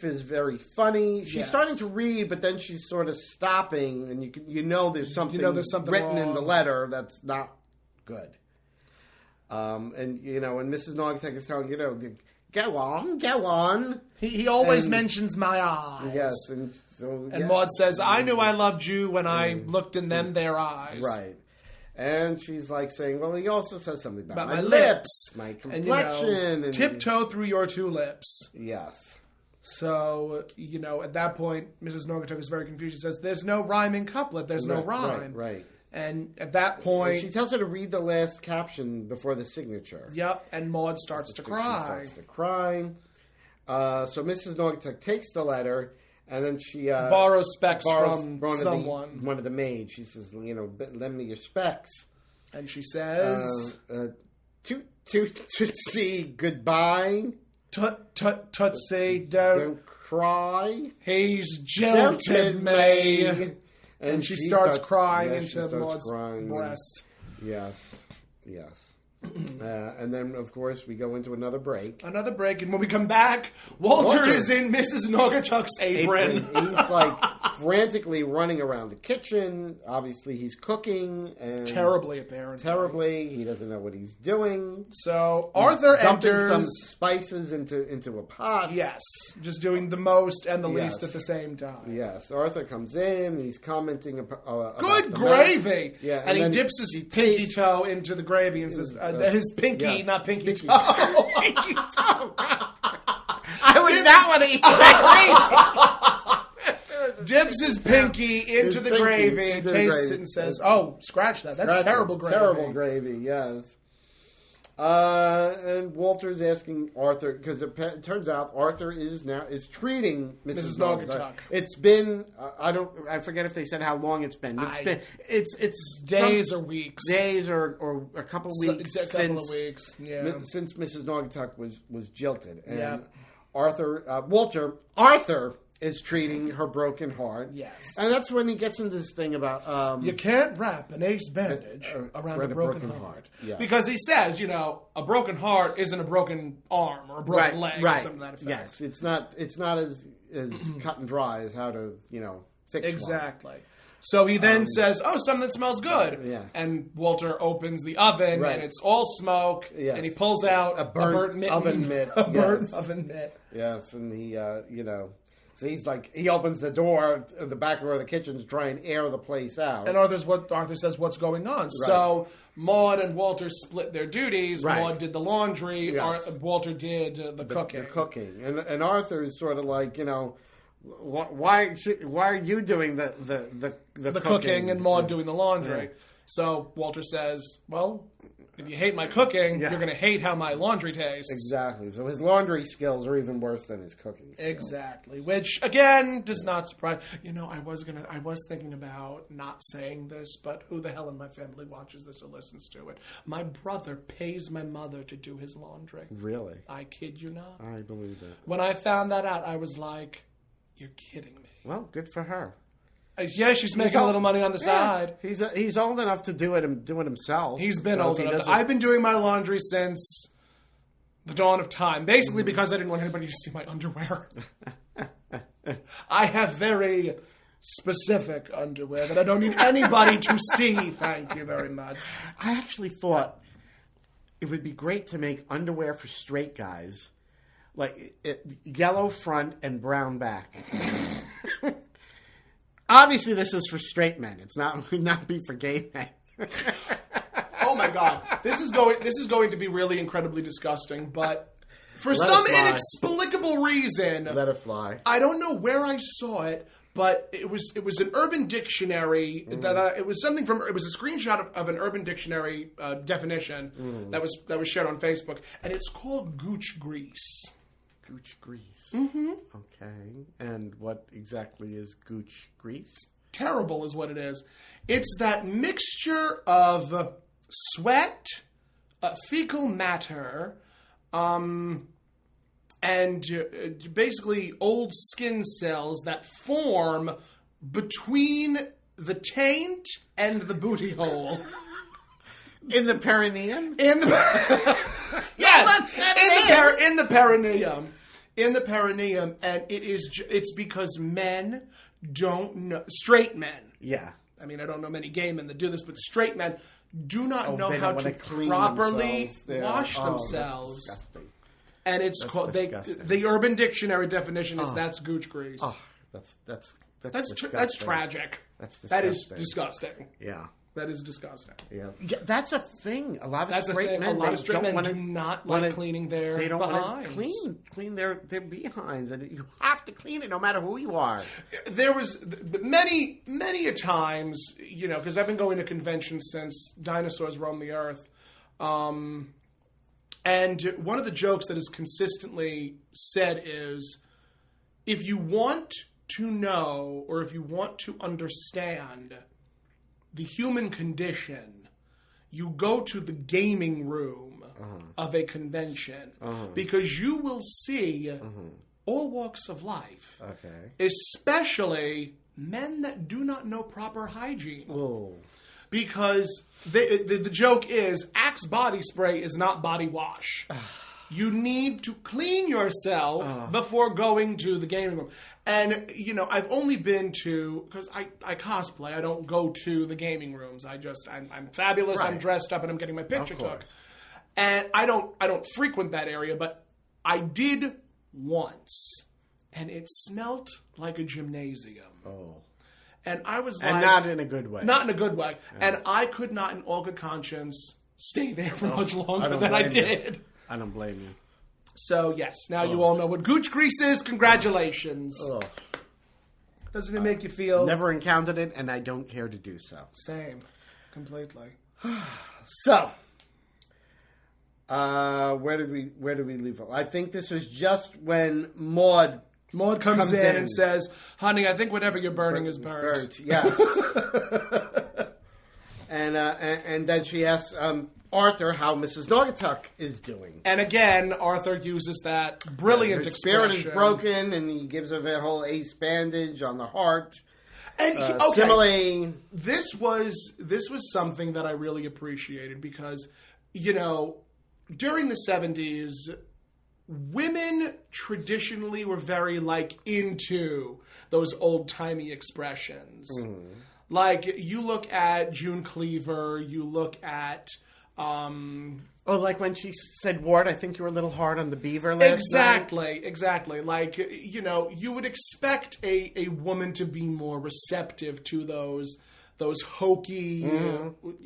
is very funny. She's starting to read, but then she's sort of stopping, and there's something written in the letter that's not good. And Mrs. Naugatuck is telling, go on. He always mentions my eyes. Yes, and so... And Maude says, I knew I loved you when I looked in them their eyes. Right. And she's saying, well, he also says something about my lips, my complexion. And tiptoe through your two lips. Yes. So, at that point, Mrs. Naugatuck is very confused. She says, there's no rhyming couplet. There's no rhyme. Right. And at that point... She tells her to read the last caption before the signature. Yep, and Maude starts to cry. She starts to cry. So Mrs. Naugatuck takes the letter, and then she... borrows specs from someone. One of the maids. She says, lend me your specs. And she says... Tootsie, goodbye. Tootsie, don't cry. He's jilted me. And she starts crying into Maude's breast. Yes. And then, of course, we go into another break. And when we come back, Walter is in Mrs. Naugatuck's apron. He's frantically running around the kitchen. Obviously, he's cooking. And terribly, apparently. Terribly. He doesn't know what he's doing. So Arthur enters. Some spices into a pot. Yes. Just doing the most and the least at the same time. Yes. Arthur comes in. He's commenting about good gravy. Mess. Yeah, and he dips his pinky toe into the gravy and says... his pinky, not pinky toe. Pinky toe. I was not want to eat that gravy. Dips his pinky into the gravy and tastes it and says, "Oh, scratch that. That's terrible gravy." Terrible gravy. Yes. And Walter's asking Arthur because it turns out Arthur is treating Mrs. Naugatuck. It's been I forget if they said how long it's been. It's days or weeks. Days or a couple of weeks. Yeah. Since Mrs. Naugatuck was jilted, and Arthur is treating her broken heart. Yes. And that's when he gets into this thing about... you can't wrap an ace bandage around a broken heart. Yeah. Because he says, a broken heart isn't a broken arm or a broken leg or something to that effect. Yes, it's not as cut and dry as how to, fix exactly. one. So he then says, "Oh, something smells good." Yeah. And Walter opens the oven, Right. and it's all smoke. Yes. And he pulls out a burnt mitten, oven mitt. a burnt Yes. oven mitt. Yes, and he, so he's like, he opens the door, the back door of the kitchen to try and air the place out. And Arthur says, "What's going on?" Right. So Maude and Walter split their duties. Right. Maude did the laundry. Yes. Walter did the cooking. The cooking, and Arthur is sort of like, why are you doing the cooking and Maude doing the laundry? Yeah. So Walter says, "Well, if you hate my cooking, Yeah. you're going to hate how my laundry tastes." Exactly. So his laundry skills are even worse than his cooking skills. Exactly. Which again does not surprise. I was thinking about not saying this, but who the hell in my family watches this or listens to it? My brother pays my mother to do his laundry. Really? I kid you not. I believe it. When I found that out, I was like, "You're kidding me." Well, good for her. Yeah, she's making a little money on the side. He's old enough to do it himself. He's been So old if he enough. doesn't- I've been doing my laundry since the dawn of time. Basically because I didn't want anybody to see my underwear. I have very specific underwear that I don't need anybody to see. Thank you very much. I actually thought it would be great to make underwear for straight guys, like yellow front and brown back. Obviously, this is for straight men. It's not would not be for gay men. Oh my god, this is going to be really incredibly disgusting. But for Let some it fly. inexplicable reason, Let it fly. I don't know where I saw it, but it was an Urban Dictionary it was a screenshot of an Urban Dictionary definition that was shared on Facebook, and it's called gooch grease. Gooch grease. Mm-hmm. Okay. And what exactly is gooch grease? Terrible is what it is. It's that mixture of sweat, fecal matter, and basically old skin cells that form between the taint and the booty hole. In the perineum? In the yes, in the perineum. In the perineum, and it's because men don't know, straight men. Yeah. I mean, I don't know many gay men that do this, but straight men do not know they how don't to wanna clean properly themselves. wash That's themselves. disgusting. And it's That's called disgusting. the Urban Dictionary definition is that's gooch grease. Oh, that's disgusting. That's tragic. That's That is disgusting. disgusting. Yeah. That is disgusting. Yeah, that's a thing. A lot of That's a straight thing. men, A lot they of straight don't men wanna- do not wanna- like cleaning their They don't behinds. want to clean their behinds, and you have to clean it no matter who you are. There was many a times, because I've been going to conventions since dinosaurs roamed the earth. And one of the jokes that is consistently said is, if you want to know or if you want to understand the human condition, you go to the gaming room of a convention because you will see all walks of life. Okay. Especially men that do not know proper hygiene. Oh. Because the joke is, Axe body spray is not body wash. You need to clean yourself before going to the gaming room. And, I've only been to, because I cosplay, I don't go to the gaming rooms. I'm fabulous, Right. I'm dressed up, and I'm getting my picture Of took. course. And I don't frequent that area, but I did once. And it smelt like a gymnasium. Oh. And I was like... And not in a good way. Not in a good way. And I could not, in all good conscience, stay there for much longer don't than I blame you. did. I don't blame you. So, yes, now you all know what gooch grease is. Congratulations. Oh. Doesn't it make you feel... Never encountered it, and I don't care to do so. Same. Completely. So, where did we leave off? I think this was just when Maude comes in and says, honey, I think whatever you're burning is burnt. Yes. and then she asks Arthur how Mrs. Naugatuck is doing. And again, Arthur uses that brilliant Her expression. spirit is broken, and he gives her the whole ace bandage on the heart. And Simile. This was something that I really appreciated because, during the 70s, women traditionally were very, into those old-timey expressions. Like, you look at June Cleaver, you look at... Oh, like when she said, Ward, I think you were a little hard on the beaver last night. Exactly. Like, you know, you would expect a woman to be more receptive to those hokey,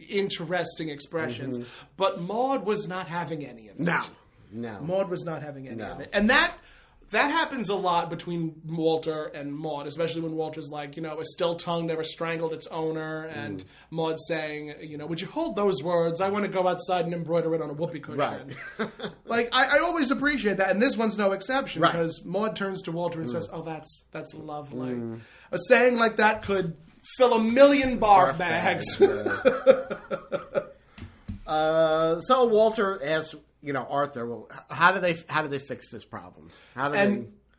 interesting expressions. Mm-hmm. But Maude was not having any of it. No. Maude was not having any of it. And that happens a lot between Walter and Maude, especially when Walter's like, you know, a still tongue never strangled its owner, and Maude saying, you know, would you hold those words? I want to go outside and embroider it on a whoopee cushion. Right. Like, I always appreciate that, and this one's no exception, because Maude turns to Walter and says, oh, that's lovely. A saying like that could fill 1 million barf bags. So Walter asks, you know, Arthur, well, how do they fix this problem?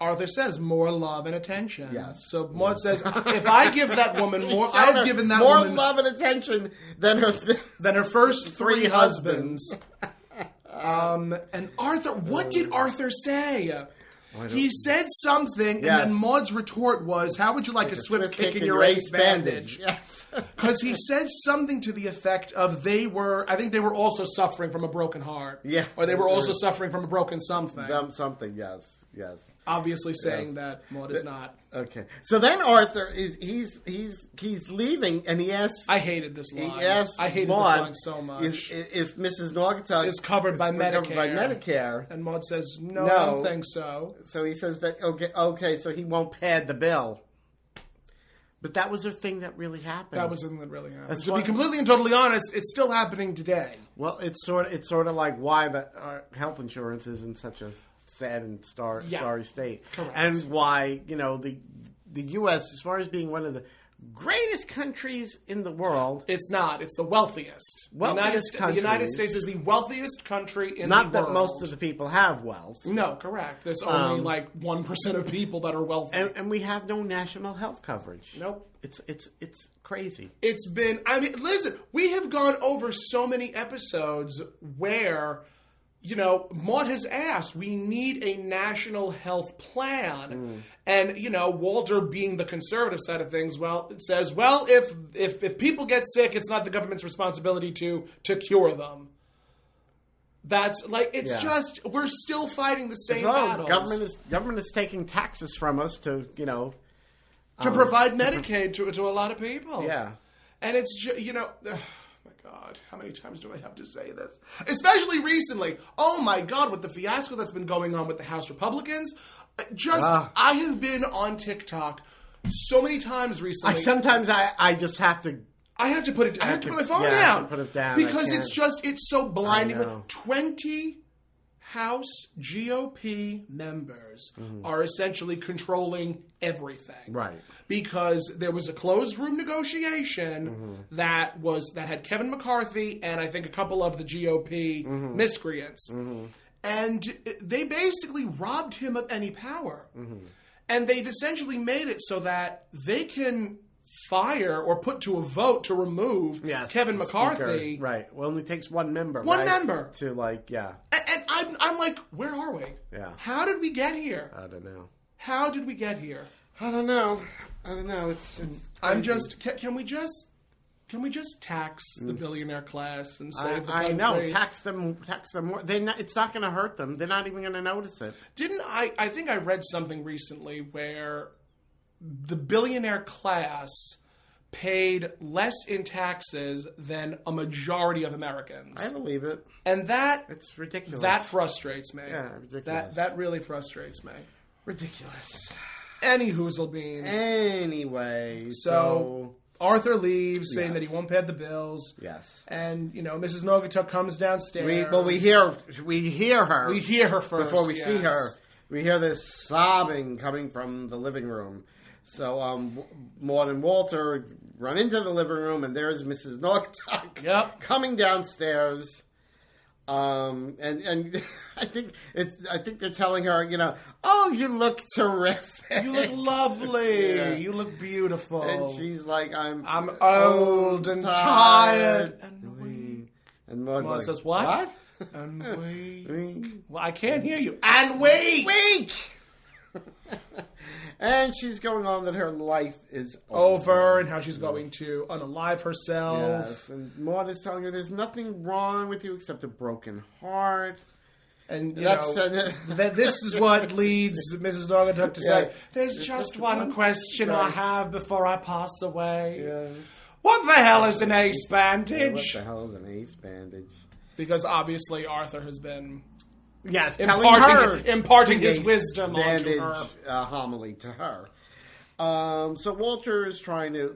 Arthur says, more love and attention. Yes. So Maude says, if I give that woman more, I've given that more woman love and attention than her first 3 husbands. And Arthur, what did Arthur say? He said something, and then Maude's retort was, how would you like a swift kick in your ace bandage? Yes. Because he says something to the effect of I think they were also suffering from a broken heart. Yeah. Or they were also suffering from a broken something. Something, yes. Obviously saying that Maude is not. Okay. So then Arthur he's leaving, and he asks... I hated this line. I hated Maude, this line so much. If Mrs. Naugatuck is covered by Medicare. And Maude says, no, I don't think so. So he says that, okay, so he won't pad the bill. But that was a thing that really happened. That was something that really happened. To be completely and totally honest, it's still happening today. Well, it's sort of like why our health insurance is in such a sad and sorry state. Correct. And why, you know, the U.S., as far as being one of the greatest countries in the world... It's not. It's the wealthiest. The United States is the wealthiest country in the world. Not that most of the people have wealth. No, correct. There's only like 1% of people that are wealthy. And we have no national health coverage. Nope. It's crazy. It's been... I mean, listen, we have gone over so many episodes where... You know, Maude has asked, we need a national health plan. And, you know, Walter, being the conservative side of things, says, if people get sick, it's not the government's responsibility to cure them. That's, like, it's just, we're still fighting the same battles. Government is taking taxes from us to, you know... To provide Medicaid to a lot of people. Yeah. And it's just, you know... God, how many times do I have to say this? Especially recently. Oh my God, with the fiasco that's been going on with the House Republicans. I have been on TikTok so many times recently. Sometimes I just have to... I have to put it. I have to put my phone down. I have to put it down. Because it's so blinding. 20 House GOP members are essentially controlling everything. Right. Because there was a closed room negotiation that had Kevin McCarthy and I think a couple of the GOP miscreants. And they basically robbed him of any power. And they've essentially made it so that they can fire or put to a vote to remove Kevin McCarthy. Speaker. Right. Well, it only takes one member. One member. To like, And I'm like, where are we? Yeah. How did we get here? I don't know. How did we get here? I don't know. It's I'm just. Can we just tax the billionaire class and save the country? I know. Tax them more. It's not going to hurt them. They're not even going to notice it. I think I read something recently where the billionaire class paid less in taxes than a majority of Americans. I believe it. And it's ridiculous. That frustrates me. Yeah, ridiculous. That really frustrates me. Ridiculous. Any hoozle beans. Anyway, so Arthur leaves, saying that he won't pay the bills. Yes. And, you know, Mrs. Naugatuck comes downstairs. We hear her. We hear her first. Before we see her. We hear this sobbing coming from the living room. So Maude and Walter run into the living room, and there's Mrs. Naugatuck coming downstairs. And I think they're telling her, you know, oh, you look terrific. You look lovely. Yeah. You look beautiful. And she's like, I'm old and tired and weak. And Maude like, says, what? And weak. Well, I can't hear you. And weak. Weak. And she's going on that her life is over and how she's going to unalive herself. Yes, and Maude is telling her there's nothing wrong with you except a broken heart. And that this is what leads Mrs. Naugatuck to say, "There's just one question I have before I pass away. Yeah. What the hell is an ace bandage?" Yeah, what the hell is an ace bandage? Because obviously Arthur has been imparting his wisdom bandage, onto her. Homily to her. So Walter is trying to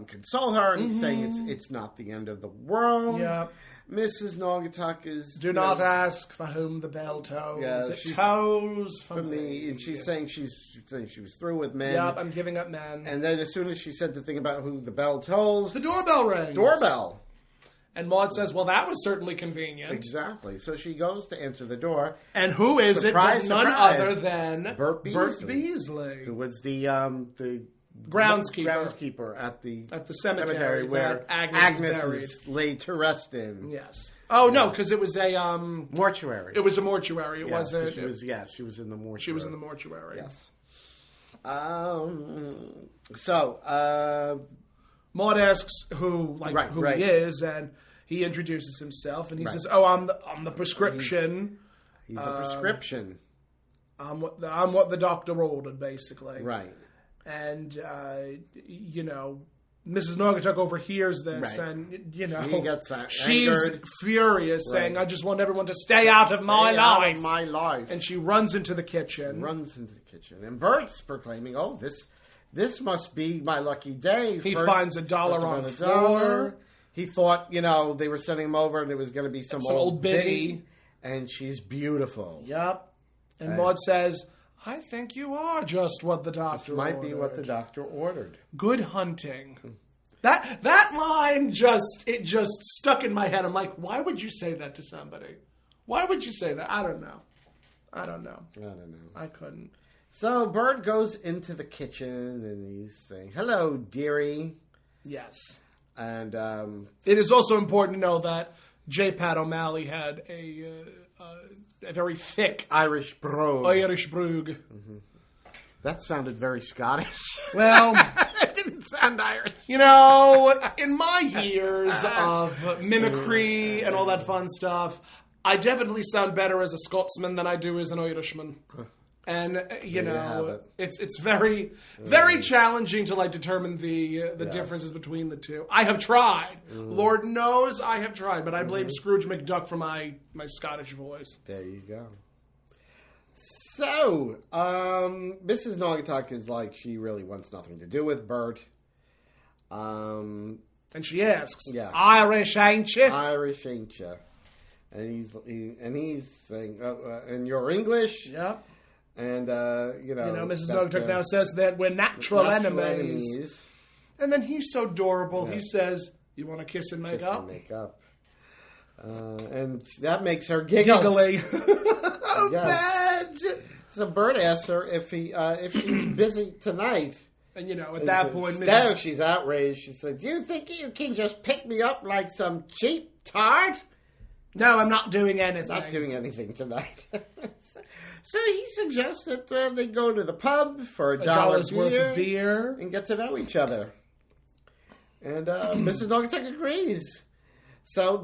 console her, and he's saying it's not the end of the world. Yeah. Mrs. Naugatuck is... Do not ask for whom the bell tolls. Yeah, it tolls for me. And she's saying she was through with men. Yep, I'm giving up men. And then as soon as she said the thing about who the bell tolls... The doorbell rings. Doorbell. And Maude says, well, that was certainly convenient. Exactly. So she goes to answer the door. And who is surprise, it but none surprise. other than Bert Beasley. Who was the groundskeeper at the cemetery where Agnes is laid to rest in. Yes. Oh no, because it was a mortuary. It was a mortuary. It wasn't. She was in the mortuary. She was in the mortuary. Yes. So Maude asks who he is, and he introduces himself, and he says, "Oh, I'm the prescription. He's the prescription. I'm what the doctor ordered, basically." Right. And, Mrs. Naugatuck overhears this, and, she gets she's angered. Furious, saying, I just want everyone to stay out of my life. My life. And she runs into the kitchen. And Bert's proclaiming, this must be my lucky day. He finds $1 on the floor. He thought, they were sending him over and it was going to be some old biddy. And she's beautiful. Yep. And Maude says... I think you are just what the doctor ordered. Might be what the doctor ordered. Good hunting. That line just stuck in my head. I'm like, why would you say that to somebody? Why would you say that? I don't know. I couldn't. So Bert goes into the kitchen and he's saying, "Hello, dearie." Yes. And it is also important to know that J. Pat O'Malley had a very thick Irish brogue. Mm-hmm. That sounded very Scottish. Well, it didn't sound Irish. In my years of mimicry and all that fun stuff, I definitely sound better as a Scotsman than I do as an Irishman. And it's very, very challenging to determine the differences between the two. I have tried. Lord knows I have tried, but I blame Scrooge McDuck for my Scottish voice. There you go. So, Mrs. Naugatuck is she really wants nothing to do with Bert. And she asks, Irish, ain't you? Irish, ain't you? And he's saying, and you're English? Yep. And, Mrs. Naugatuck now says that we're natural enemies. And then he's so adorable. Yeah. He says, you want to kiss and make up? And that makes her giggle. Giggly. Oh, bad. So Bert asks her if she's busy tonight. And, at that point... Instead, she's outraged. She said, do you think you can just pick me up like some cheap tart? No, I'm not doing anything. Not doing anything tonight. So he suggests that they go to the pub for $1 worth of beer and get to know each other. And Mrs. Naugatuck agrees. So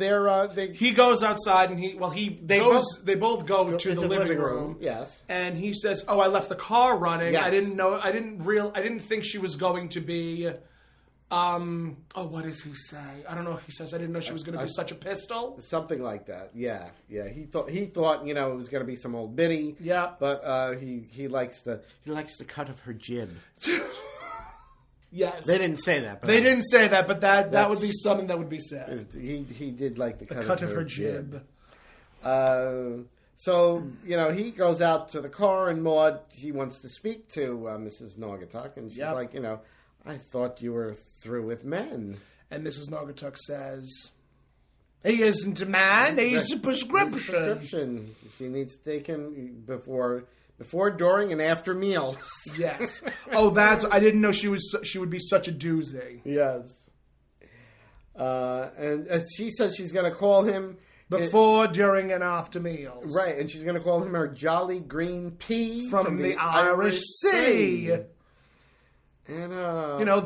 he goes outside and they both go to the living room. Yes. And he says, "Oh, I left the car running. Yes. I didn't think she was going to be what does he say? I don't know. He says, I didn't know she was going to be such a pistol. Something like that. Yeah. He thought it was going to be some old biddy. Yeah. But he likes the cut of her jib. Yes. They didn't say that. But that would be something that would be said. He did like the cut of her jib. So, he goes out to the car and Maude, he wants to speak to Mrs. Naugatuck. And she's like, I thought you were through with men. And Mrs. Naugatuck says, he isn't a man, he's a prescription. She needs taken before, during, and after meals. Yes. I didn't know she would be such a doozy. Yes. And she says she's going to call him Before, during, and after meals. Right, and she's going to call him her Jolly Green Pea From the Irish Sea. And,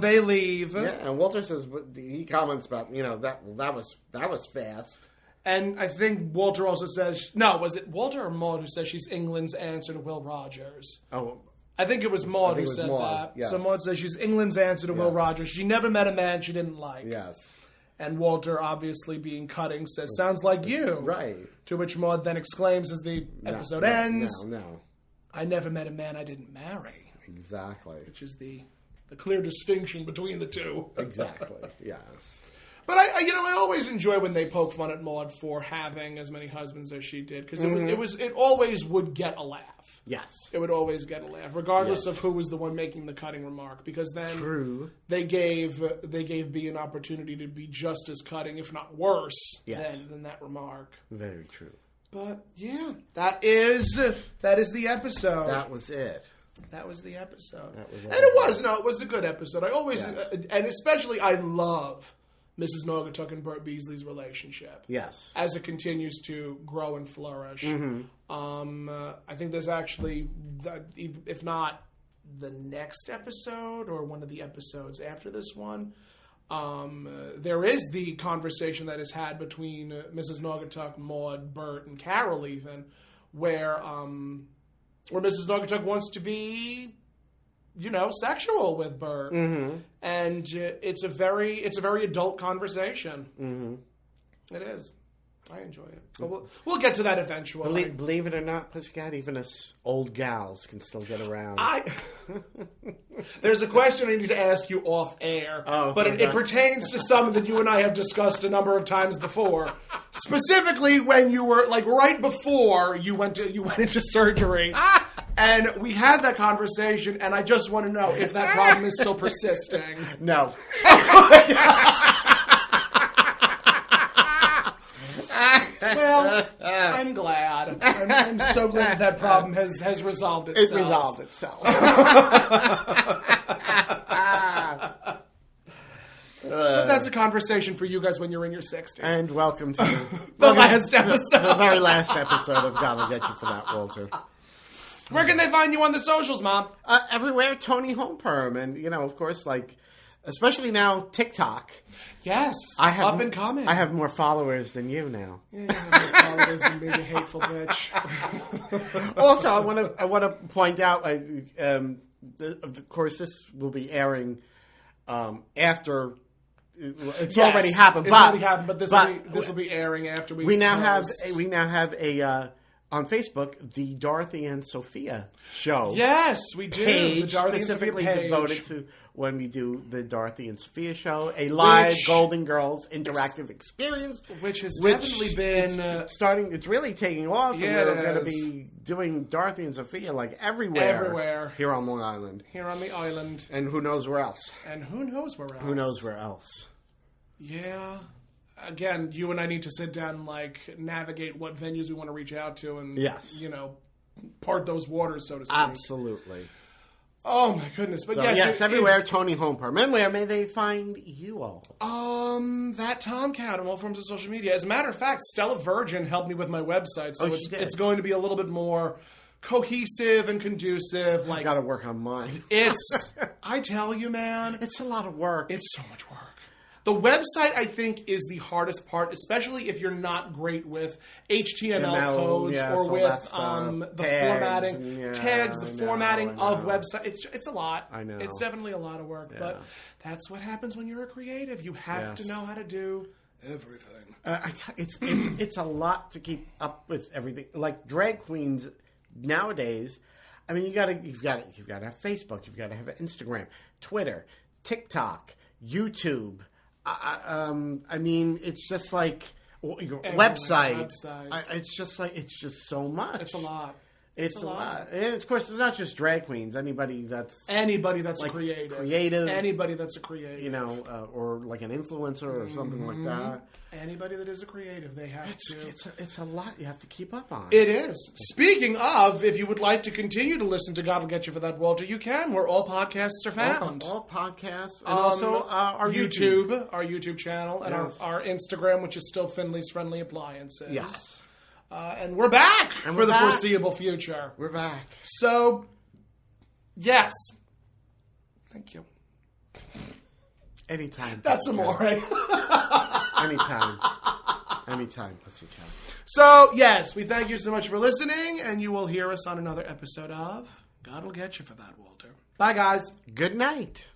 they leave. Yeah, and Walter says, he comments about, that was fast. And I think Walter also says, no, was it Walter or Maude who says she's England's answer to Will Rogers? Oh, I think it was Maude who said that. Yes. So Maude says she's England's answer to Will Rogers. She never met a man she didn't like. Yes. And Walter, obviously being cutting, says, sounds like you. Right. To which Maude then exclaims as the episode ends, No. I never met a man I didn't marry. Exactly. Which is the clear distinction between the two. Exactly, yes. But I always enjoy when they poke fun at Maude for having as many husbands as she did, because it always would get a laugh. Yes, it would always get a laugh, regardless of who was the one making the cutting remark. Because then they gave B an opportunity to be just as cutting, if not worse, than that remark. Very true. But yeah, that is the episode. That was it. That was the episode. It was a good episode. I always, and especially, I love Mrs. Naugatuck and Bert Beasley's relationship. Yes. As it continues to grow and flourish. Mm-hmm. I think there's actually, if not the next episode or one of the episodes after this one, there is the conversation that is had between Mrs. Naugatuck, Maude, Bert, and Carol even, where Mrs. Naugatuck wants to be, sexual with Bert, and it's a very adult conversation. Mm-hmm. It is. I enjoy it. But we'll get to that eventually. Believe it or not, Pussycat, even us old gals can still get around. There's a question I need to ask you off air, but it pertains to something that you and I have discussed a number of times before. Specifically, when you were right before you went into surgery. And we had that conversation, and I just want to know if that problem is still persisting. No. Well, I'm glad. I'm so glad that problem has resolved itself. It resolved itself. But that's a conversation for you guys when you're in your 60s. And welcome to the last episode. The very last episode of God Will Get You for That, Walter. Where can they find you on the socials, Mom? Everywhere, Toni Homeperm. And, of course, especially now, TikTok. Yes, up and coming. I have more followers than you now. Yeah, you have more followers than me, you hateful bitch. Also, I want to point out, of course, this will be airing after. It's already happened. It's already happened, but this will be airing after we now have a on Facebook, the Dorothy and Sophia show. Yes, we do. Page the Dorothy specifically and Sophia page. Devoted to when we do the Dorothy and Sophia show, a live Golden Girls interactive experience, which has definitely been starting. It's really taking off. Yeah, and we're going to be doing Dorothy and Sophia everywhere here on Long Island, here on the island, and who knows where else? Yeah. Again, you and I need to sit down and navigate what venues we want to reach out to and part those waters, so to speak. Absolutely. Oh my goodness! But yes, everywhere Toni Homeperm. And where may they find you all? That Tomcat on all forms of social media. As a matter of fact, Stella Virgin helped me with my website, so it's going to be a little bit more cohesive and conducive. I got to work on mine. I tell you, man, it's a lot of work. It's so much work. The website, I think, is the hardest part, especially if you're not great with HTML codes or with the tags, the formatting of websites. It's a lot. I know. It's definitely a lot of work, but that's what happens when you're a creative. You have to know how to do everything. It's a lot to keep up with everything. Like drag queens nowadays, I mean, you've got to have Facebook, you've got to have Instagram, Twitter, TikTok, YouTube. I mean, it's just like your website. It's just so much. It's a lot. It's a lot. And of course, it's not just drag queens. Anybody that's like creative. Anybody that's a creative. You know, or like an influencer or something like that. Anybody that is a creative, they have to. It's a lot you have to keep up on. It is. Speaking of, if you would like to continue to listen to God Will Get You for That, Walter, you can, where all podcasts are found. All podcasts. And also our YouTube. Our YouTube channel, and our Instagram, which is still Finley's Friendly Appliances. Yes. And we're back for the foreseeable future. We're back. So, yes. Thank you. Anytime. That's amore. Anytime. Anytime, pussycat. So, yes, we thank you so much for listening, and you will hear us on another episode of God Will Get You for That, Walter. Bye, guys. Good night.